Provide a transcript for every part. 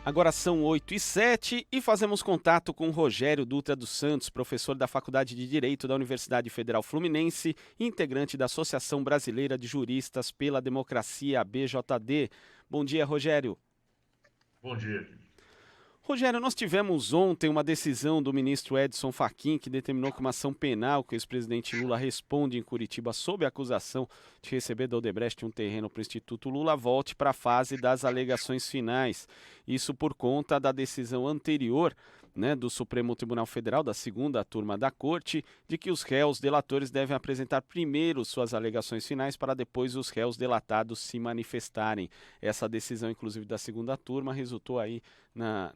Agora são 8h07 e fazemos contato com Rogério Dutra dos Santos, professor da Faculdade de Direito da Universidade Federal Fluminense e integrante da Associação Brasileira de Juristas pela Democracia, ABJD. Bom dia, Rogério. Bom dia. Rogério, nós tivemos ontem uma decisão do ministro Edson Fachin que determinou que uma ação penal que o ex-presidente Lula responde em Curitiba sob a acusação de receber da Odebrecht um terreno para o Instituto Lula volte para a fase das alegações finais. Isso por conta da decisão anterior, do Supremo Tribunal Federal, da segunda turma da Corte, de que os réus delatores devem apresentar primeiro suas alegações finais para depois os réus delatados se manifestarem. Essa decisão, inclusive, da segunda turma resultou aí na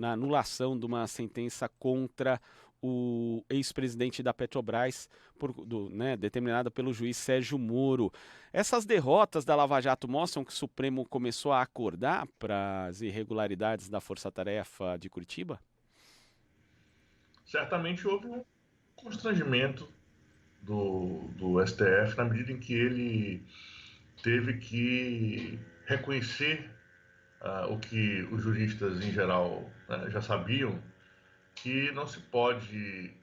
anulação de uma sentença contra o ex-presidente da Petrobras, determinada pelo juiz Sérgio Moro. Essas derrotas da Lava Jato mostram que o Supremo começou a acordar para as irregularidades da Força Tarefa de Curitiba? Certamente houve um constrangimento do STF na medida em que ele teve que reconhecer o que os juristas em geral já sabiam, que não se pode,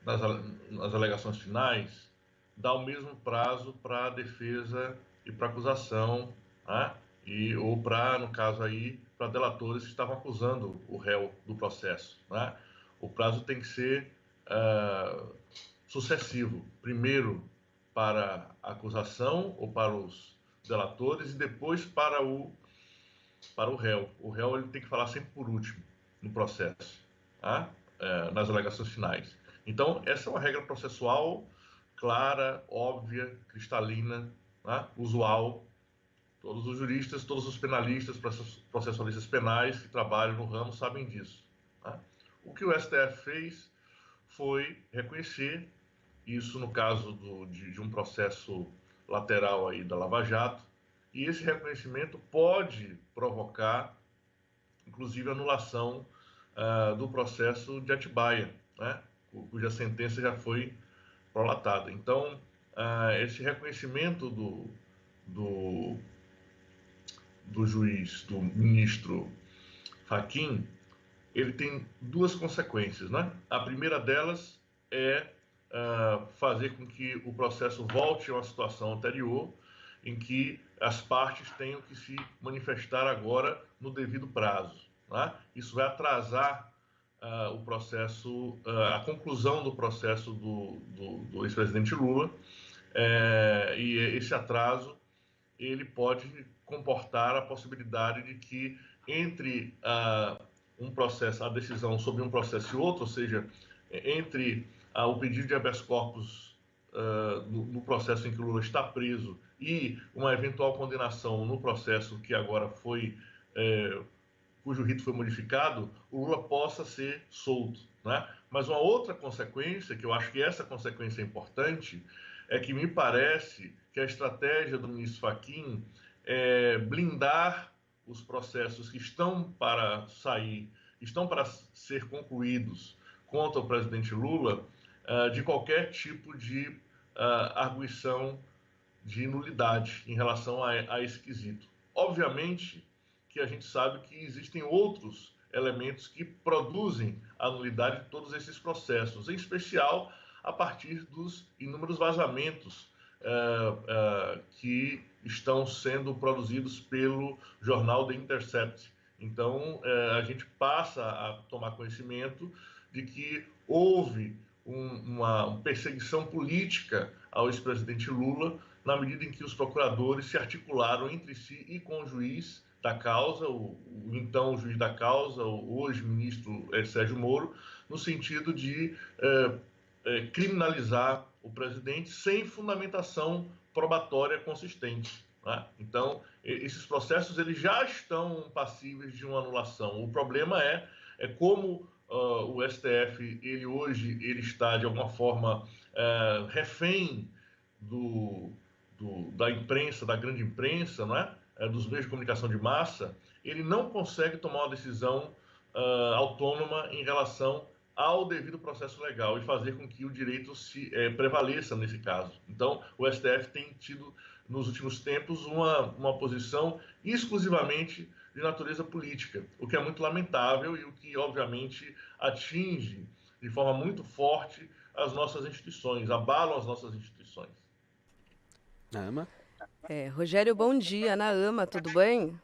nas alegações finais, dar o mesmo prazo para a defesa e para a acusação, ou para, no caso aí, para delatores que estavam acusando o réu do processo. O prazo tem que ser sucessivo. Primeiro para a acusação ou para os delatores e depois para o réu. O réu ele tem que falar sempre por último no processo, nas alegações finais. Então, essa é uma regra processual clara, óbvia, cristalina, usual. Todos os juristas, todos os penalistas, processualistas penais que trabalham no ramo sabem disso. O que o STF fez foi reconhecer isso no caso de um processo lateral aí da Lava Jato, e esse reconhecimento pode provocar, inclusive, anulação do processo de Atibaia, cuja sentença já foi prolatada. Então, esse reconhecimento do juiz, do ministro Fachin, ele tem duas consequências. A primeira delas é fazer com que o processo volte a uma situação anterior, em que as partes tenham que se manifestar agora no devido prazo. Isso vai atrasar o processo, a conclusão do processo do ex-presidente Lula, e esse atraso ele pode comportar a possibilidade de que entre a decisão sobre um processo e outro, ou seja, entre o pedido de habeas corpus no processo em que o Lula está preso e uma eventual condenação no processo que agora foi, cujo rito foi modificado, o Lula possa ser solto. Mas uma outra consequência, que eu acho que essa consequência é importante, é que me parece que a estratégia do ministro Fachin é blindar os processos que estão para ser concluídos contra o presidente Lula de qualquer tipo de arguição de nulidade em relação a esse quesito. Obviamente que a gente sabe que existem outros elementos que produzem a nulidade de todos esses processos, em especial a partir dos inúmeros vazamentos que estão sendo produzidos pelo jornal The Intercept. Então, a gente passa a tomar conhecimento de que houve uma perseguição política ao ex-presidente Lula, na medida em que os procuradores se articularam entre si e com o juiz da causa, o então juiz da causa, o hoje ministro Sérgio Moro, no sentido de criminalizar o presidente sem fundamentação probatória consistente. Então, esses processos eles já estão passíveis de uma anulação. O problema é como o STF hoje está, de alguma forma, refém da imprensa, da grande imprensa, dos meios de comunicação de massa. Ele não consegue tomar uma decisão autônoma em relação ao devido processo legal e fazer com que o direito prevaleça nesse caso. Então, o STF tem tido nos últimos tempos, uma posição exclusivamente de natureza política, o que é muito lamentável e o que, obviamente, atinge de forma muito forte as nossas instituições, abalam as nossas instituições. Ama? Rogério, bom dia. Ana Ama, tudo bem?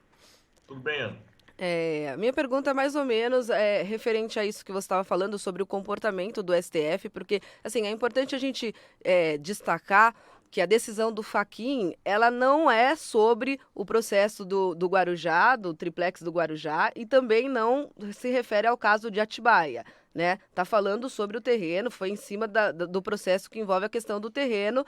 Tudo bem, Ana? Minha pergunta é mais ou menos referente a isso que você estava falando sobre o comportamento do STF, porque assim, é importante a gente destacar que a decisão do Fachin, ela não é sobre o processo do Guarujá, do triplex do Guarujá, e também não se refere ao caso de Atibaia, né? Tá falando sobre o terreno, foi em cima do processo que envolve a questão do terreno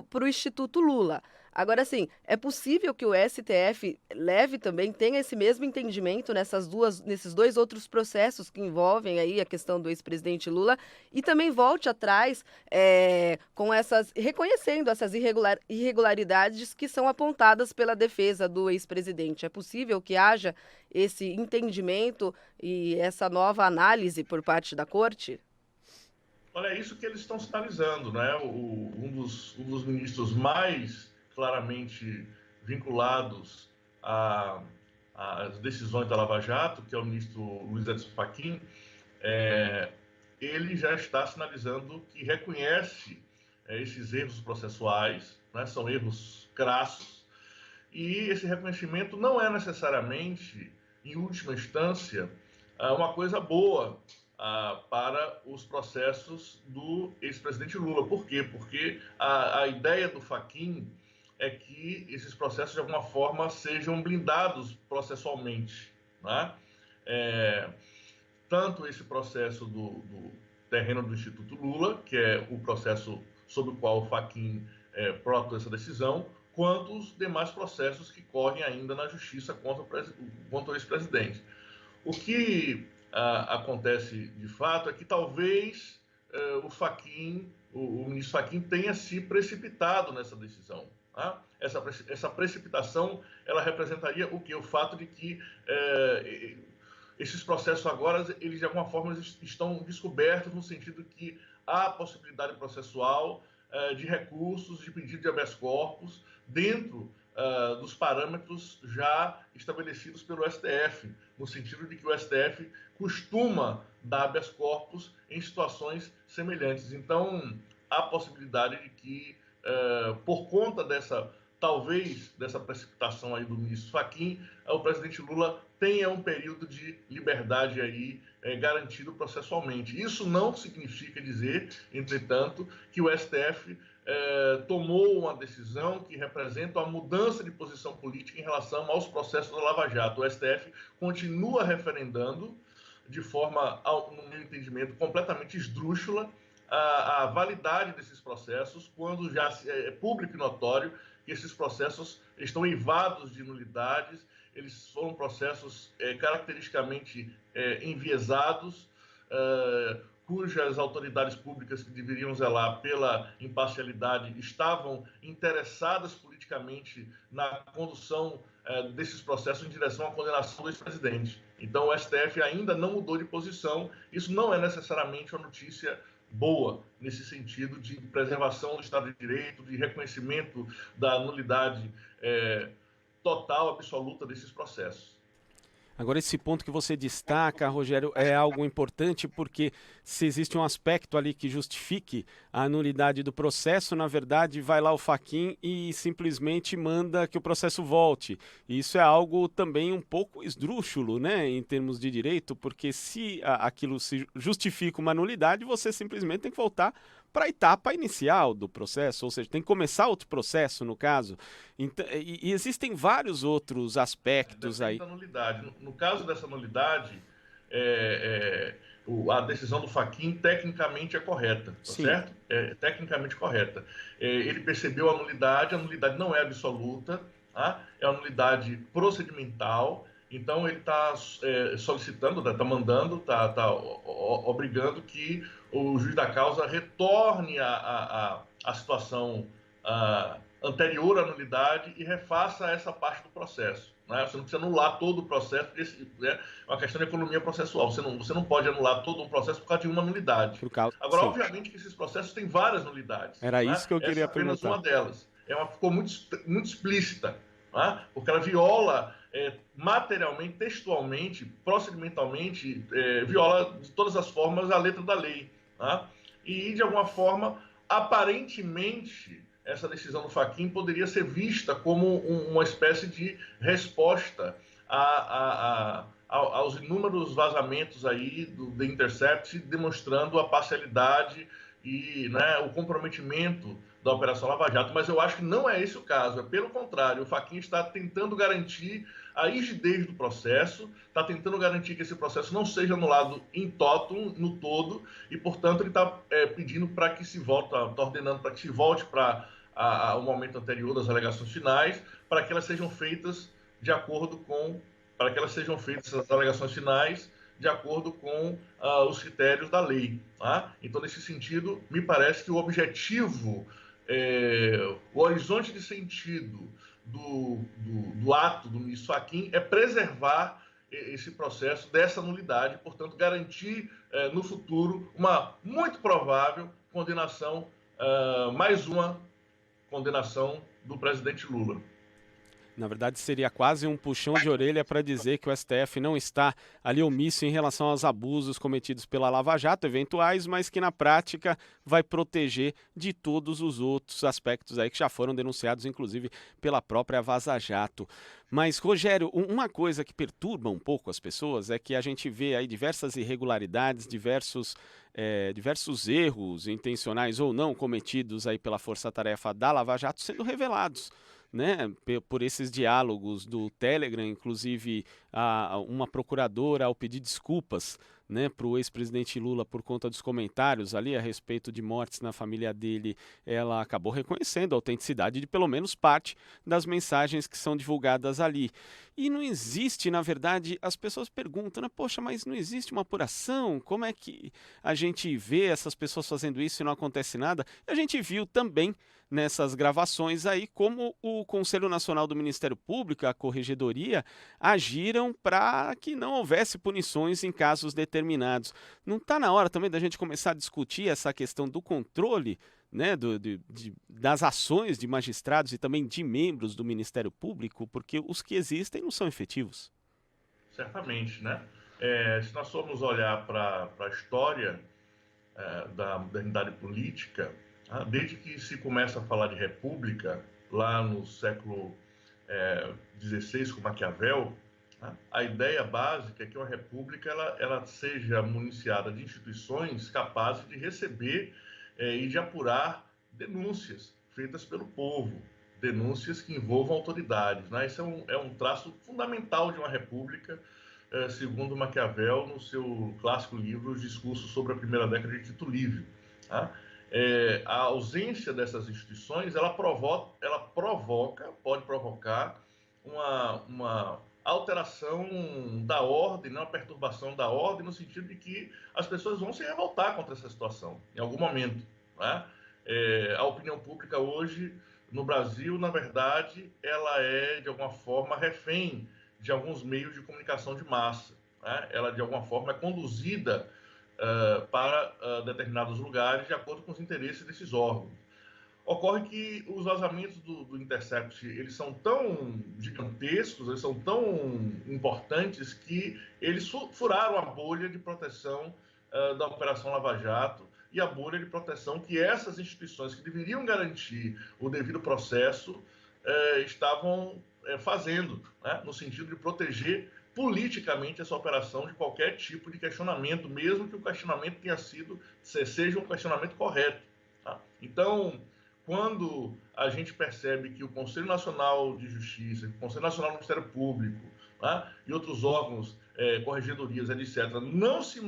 para o Instituto Lula. Agora, sim, é possível que o STF leve também, tenha esse mesmo entendimento nesses dois outros processos que envolvem aí a questão do ex-presidente Lula e também volte atrás reconhecendo essas irregularidades que são apontadas pela defesa do ex-presidente. É possível que haja esse entendimento e essa nova análise por parte da Corte? Olha, é isso que eles estão sinalizando, né? Um dos ministros mais claramente vinculados às decisões da Lava Jato, que é o ministro Luiz Edson Fachin, ele já está sinalizando que reconhece esses erros processuais, né? São erros crassos, e esse reconhecimento não é necessariamente, em última instância, uma coisa boa para os processos do ex-presidente Lula. Por quê? Porque a ideia do Fachin é que esses processos, de alguma forma, sejam blindados processualmente, né? Tanto esse processo do terreno do Instituto Lula, que é o processo sobre o qual o Fachin prota essa decisão, quanto os demais processos que correm ainda na justiça contra o ex-presidente. O que acontece de fato é que talvez o ministro Fachin tenha se precipitado nessa decisão. Tá? Essa precipitação, ela representaria o quê? O fato de que esses processos agora, eles de alguma forma estão descobertos no sentido que há possibilidade processual de recursos, de pedido de habeas corpus, dentro dos parâmetros já estabelecidos pelo STF, no sentido de que o STF costuma dar habeas corpus em situações semelhantes. Então, há possibilidade de que, por conta talvez dessa precipitação aí do ministro Fachin, o presidente Lula tenha um período de liberdade aí garantido processualmente. Isso não significa dizer, entretanto, que o STF tomou uma decisão que representa uma mudança de posição política em relação aos processos da Lava Jato. O STF continua referendando de forma, no meu entendimento, completamente esdrúxula a validade desses processos, quando já é público e notório que esses processos estão eivados de nulidades, eles foram processos caracteristicamente enviesados, cujas autoridades públicas que deveriam zelar pela imparcialidade estavam interessadas politicamente na condução desses processos em direção à condenação do ex-presidente. Então, o STF ainda não mudou de posição. Isso não é necessariamente uma notícia boa, nesse sentido de preservação do Estado de Direito, de reconhecimento da nulidade total, absoluta desses processos. Agora, esse ponto que você destaca, Rogério, é algo importante porque se existe um aspecto ali que justifique a nulidade do processo, na verdade, vai lá o Fachin e simplesmente manda que o processo volte. E isso é algo também um pouco esdrúxulo, né, em termos de direito, porque se aquilo se justifica uma nulidade, você simplesmente tem que voltar para a etapa inicial do processo, ou seja, tem que começar outro processo, no caso. Então, e existem vários outros aspectos aí. Da nulidade. No caso dessa nulidade, a decisão do Fachin tecnicamente é correta, tá certo? É tecnicamente correta. Ele percebeu a nulidade não é absoluta, tá? É uma nulidade procedimental. Então, ele está solicitando, está mandando, está obrigando que o juiz da causa retorne à situação anterior à nulidade e refaça essa parte do processo. Né? Você não precisa anular todo o processo, porque é uma questão de economia processual. Você não pode anular todo um processo por causa de uma nulidade. Agora, obviamente que esses processos têm várias nulidades. Era isso que eu queria perguntar. Essa é apenas uma delas. ficou muito explícita, né? Porque ela viola materialmente, textualmente, procedimentalmente, viola de todas as formas a letra da lei, né? E, de alguma forma, aparentemente, essa decisão do Fachin poderia ser vista como uma espécie de resposta aos inúmeros vazamentos aí do The Intercept, demonstrando a parcialidade e, né, o comprometimento da Operação Lava Jato. Mas eu acho que não é esse o caso, é pelo contrário, o Fachin está tentando garantir a rigidez do processo, está tentando garantir que esse processo não seja anulado em totum, no todo, e, portanto, ele está pedindo para que se volte, está ordenando para que se volte para o momento anterior das alegações finais, para que elas sejam feitas de acordo com, para que elas sejam feitas as alegações finais de acordo com os critérios da lei. Tá? Então, nesse sentido, me parece que o objetivo, o horizonte de sentido do ato do ministro Fachin é preservar esse processo dessa nulidade, portanto, garantir no futuro uma muito provável condenação, mais uma condenação do presidente Lula. Na verdade, seria quase um puxão de orelha para dizer que o STF não está ali omisso em relação aos abusos cometidos pela Lava Jato, eventuais, mas que na prática vai proteger de todos os outros aspectos aí que já foram denunciados, inclusive pela própria Vaza Jato. Mas, Rogério, uma coisa que perturba um pouco as pessoas é que a gente vê aí diversas irregularidades, diversos erros intencionais ou não cometidos aí pela força-tarefa da Lava Jato sendo revelados, né, por esses diálogos do Telegram, inclusive uma procuradora, ao pedir desculpas, né, para o ex-presidente Lula por conta dos comentários ali a respeito de mortes na família dele, ela acabou reconhecendo a autenticidade de pelo menos parte das mensagens que são divulgadas ali. E não existe, na verdade, as pessoas perguntam, né, poxa, mas não existe uma apuração? Como é que a gente vê essas pessoas fazendo isso e não acontece nada? A gente viu também nessas gravações aí como o Conselho Nacional do Ministério Público, a Corregedoria, agiram para que não houvesse punições em casos determinados. Não está na hora também da gente começar a discutir essa questão do controle, né, das ações de magistrados e também de membros do Ministério Público, porque os que existem não são efetivos? Certamente, né? Se nós formos olhar para a história da modernidade política, desde que se começa a falar de república, lá no século XVI, com Maquiavel, a ideia básica é que uma república ela seja municiada de instituições capazes de receber e de apurar denúncias feitas pelo povo, denúncias que envolvam autoridades. Né? Isso é um traço fundamental de uma república, segundo Maquiavel, no seu clássico livro Os Discursos sobre a Primeira Década de Tito Livio. Tá? A ausência dessas instituições pode provocar uma alteração da ordem, uma perturbação da ordem, no sentido de que as pessoas vão se revoltar contra essa situação, em algum momento. Né? A opinião pública hoje, no Brasil, na verdade, ela é, de alguma forma, refém de alguns meios de comunicação de massa. Né? Ela, de alguma forma, é conduzida para determinados lugares de acordo com os interesses desses órgãos. Ocorre que os vazamentos do Intercept, eles são tão gigantescos, eles são tão importantes que eles furaram a bolha de proteção da Operação Lava Jato e a bolha de proteção que essas instituições que deveriam garantir o devido processo estavam fazendo, né? No sentido de proteger politicamente essa operação de qualquer tipo de questionamento, mesmo que o questionamento seja um questionamento correto. Tá? Então, quando a gente percebe que o Conselho Nacional de Justiça, o Conselho Nacional do Ministério Público, né, e outros órgãos, corregedorias, etc., não se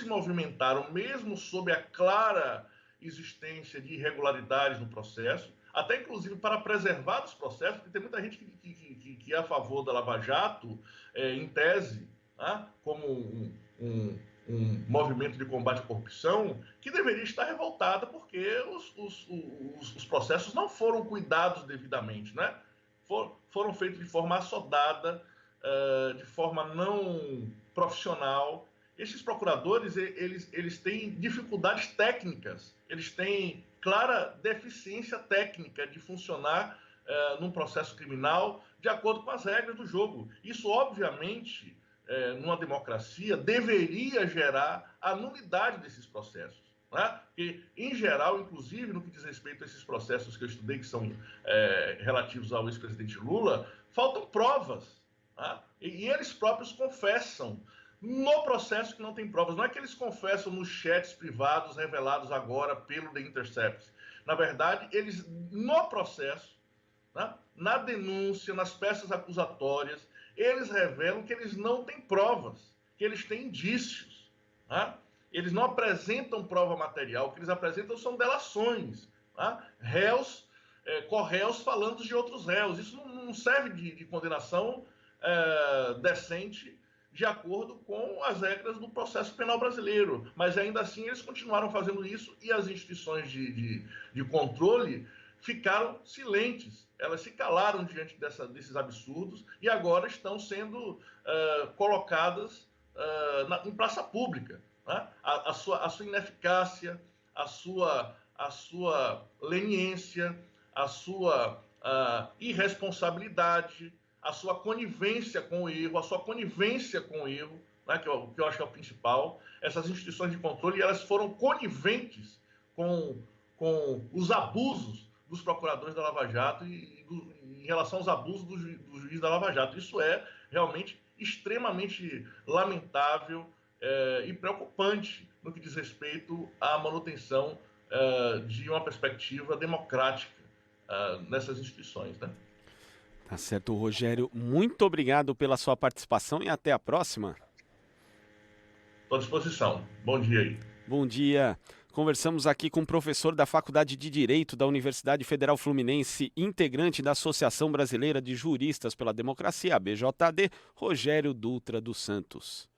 movimentaram, mesmo sob a clara existência de irregularidades no processo, até inclusive para preservar os processos, porque tem muita gente que é a favor da Lava Jato, em tese, né, como um movimento de combate à corrupção, que deveria estar revoltada porque os processos não foram cuidados devidamente, né? Foram feitos de forma assodada, de forma não profissional. Esses procuradores, eles têm dificuldades técnicas, eles têm clara deficiência técnica de funcionar num processo criminal de acordo com as regras do jogo. Isso, obviamente, numa democracia, deveria gerar a nulidade desses processos. Né? Porque, em geral, inclusive no que diz respeito a esses processos que eu estudei, que são relativos ao ex-presidente Lula, faltam provas. Né? E eles próprios confessam no processo que não tem provas. Não é que eles confessam nos chats privados revelados agora pelo The Intercept. Na verdade, eles, no processo, né, na denúncia, nas peças acusatórias, eles revelam que eles não têm provas, que eles têm indícios. Né? Eles não apresentam prova material, o que eles apresentam são delações. Né? Corréus falando de outros réus. Isso não serve de condenação decente de acordo com as regras do processo penal brasileiro. Mas ainda assim eles continuaram fazendo isso e as instituições de controle ficaram silentes. Elas se calaram diante desses absurdos e agora estão sendo colocadas em praça pública. Né? A sua ineficácia, a sua leniência, a sua irresponsabilidade, a sua conivência com o erro, né, que eu acho que é o principal. Essas instituições de controle, elas foram coniventes com os abusos dos procuradores da Lava Jato em relação aos abusos do juiz da Lava Jato. Isso é realmente extremamente lamentável e preocupante no que diz respeito à manutenção de uma perspectiva democrática nessas instituições, né? Tá certo, Rogério. Muito obrigado pela sua participação e até a próxima. Estou à disposição. Bom dia aí. Bom dia. Conversamos aqui com o professor da Faculdade de Direito da Universidade Federal Fluminense, integrante da Associação Brasileira de Juristas pela Democracia, ABJD, Rogério Dutra dos Santos.